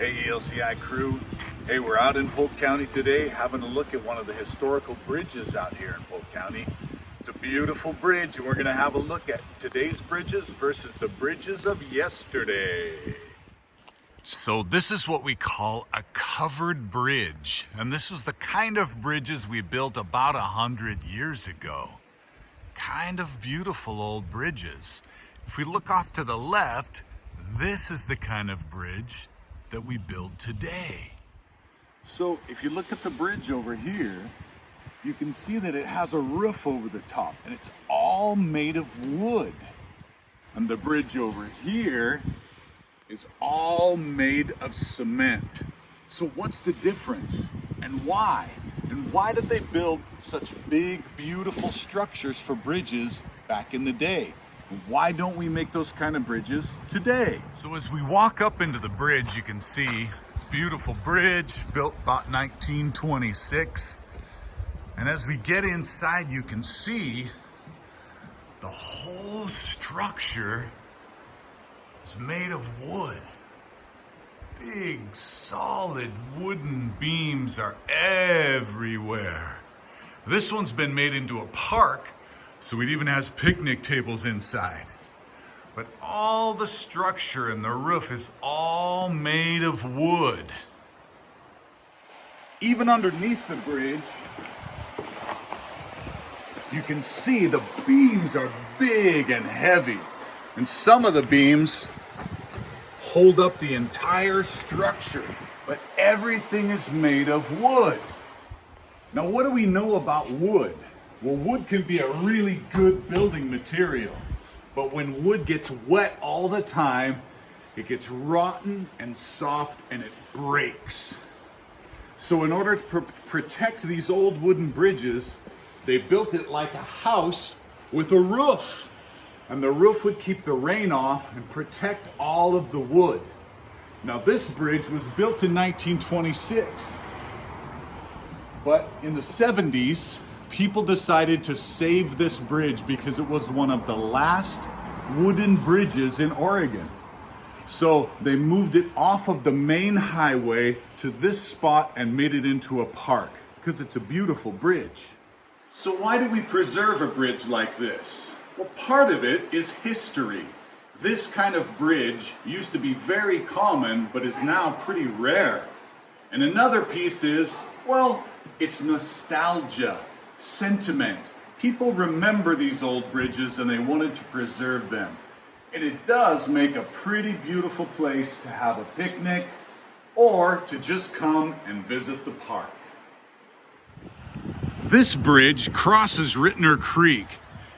Hey ELCI crew. Hey, we're out in Polk County today having a look at one of the historical bridges out here in Polk County. It's a beautiful bridge and we're going to have a look at today's bridges versus the bridges of yesterday. So this is what we call a covered bridge, and this was the kind of bridges we built about 100 years ago. Kind of beautiful old bridges. If we look off to the left, this is the kind of bridge that we build today. So if you look at the bridge over here, you can see that it has a roof over the top and it's all made of wood. And the bridge over here is all made of cement. So what's the difference and why? And why did they build such big, beautiful structures for bridges back in the day? Why don't we make those kind of bridges today? So as we walk up into the bridge, you can see it's a beautiful bridge built about 1926. And as we get inside, you can see the whole structure is made of wood. Big, solid wooden beams are everywhere. This one's been made into a park, so it even has picnic tables inside. But all the structure and the roof is all made of wood. Even underneath the bridge, you can see the beams are big and heavy. And some of the beams hold up the entire structure, but everything is made of wood. Now, what do we know about wood? Well, wood can be a really good building material, but when wood gets wet all the time, it gets rotten and soft and it breaks. So in order to protect these old wooden bridges, they built it like a house with a roof. And the roof would keep the rain off and protect all of the wood. Now this bridge was built in 1926, but in the 70s, people decided to save this bridge because it was one of the last wooden bridges in Oregon. So they moved it off of the main highway to this spot and made it into a park because it's a beautiful bridge. So why do we preserve a bridge like this? Well, part of it is history. This kind of bridge used to be very common, but is now pretty rare. And another piece is, well, it's nostalgia. Sentiment. People remember these old bridges and they wanted to preserve them. And it does make a pretty beautiful place to have a picnic or to just come and visit the park. This bridge crosses Ritner Creek.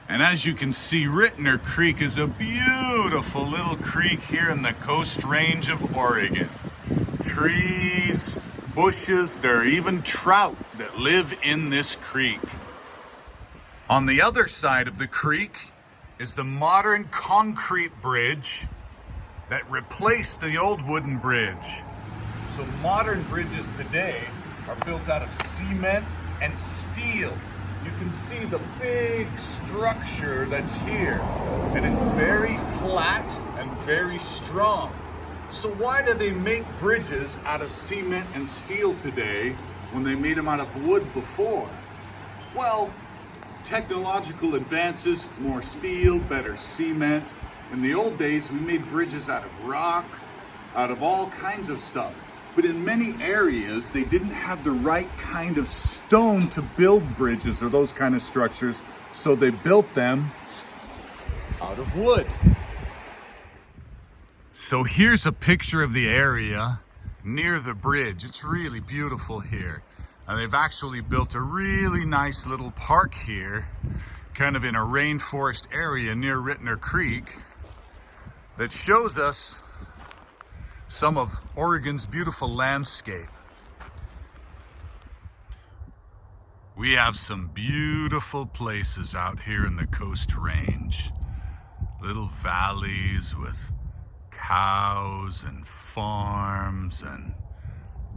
And as you can see, Ritner Creek is a beautiful little creek here in the Coast Range of Oregon. Trees, bushes, there are even trout that live in this creek. On the other side of the creek is the modern concrete bridge that replaced the old wooden bridge. So modern bridges today are built out of cement and steel. You can see the big structure that's here, and it's very flat and very strong. So why do they make bridges out of cement and steel today when they made them out of wood before? Well, technological advances, more steel, better cement. In the old days, we made bridges out of rock, out of all kinds of stuff. But in many areas, they didn't have the right kind of stone to build bridges or those kind of structures, so they built them out of wood. So here's a picture of the area near the bridge. It's really beautiful here. And they've actually built a really nice little park here, kind of in a rainforest area near Ritner Creek, that shows us some of Oregon's beautiful landscape. We have some beautiful places out here in the Coast Range. Little valleys with cows and farms and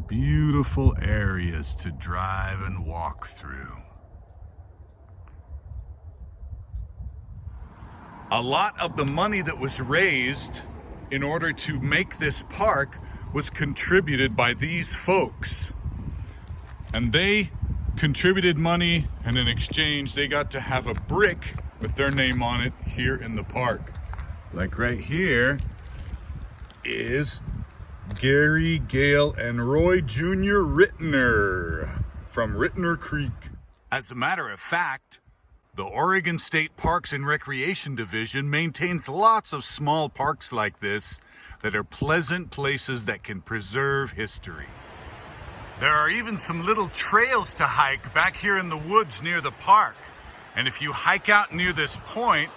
beautiful areas to drive and walk through. A lot of the money that was raised in order to make this park was contributed by these folks. And they contributed money, and in exchange they got to have a brick with their name on it here in the park. Like right here is Gary, Gail, and Roy Jr. Ritner from Ritner Creek. As a matter of fact, the Oregon State Parks and Recreation Division maintains lots of small parks like this that are pleasant places that can preserve history. There are even some little trails to hike back here in the woods near the park. And if you hike out near this point,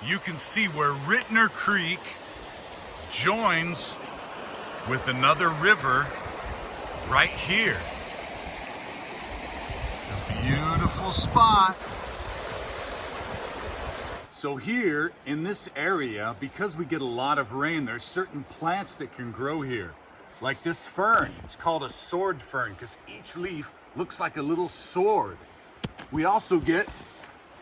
you can see where Ritner Creek joins with another river right here. It's a beautiful spot. So here in this area, because we get a lot of rain, there's certain plants that can grow here. Like this fern, it's called a sword fern because each leaf looks like a little sword. We also get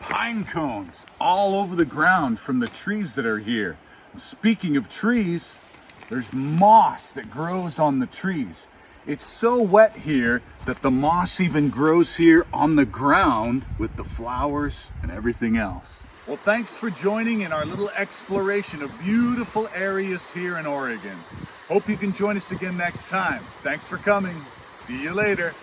pine cones all over the ground from the trees that are here. And speaking of trees, there's moss that grows on the trees. It's so wet here that the moss even grows here on the ground with the flowers and everything else. Well, thanks for joining in our little exploration of beautiful areas here in Oregon. Hope you can join us again next time. Thanks for coming. See you later.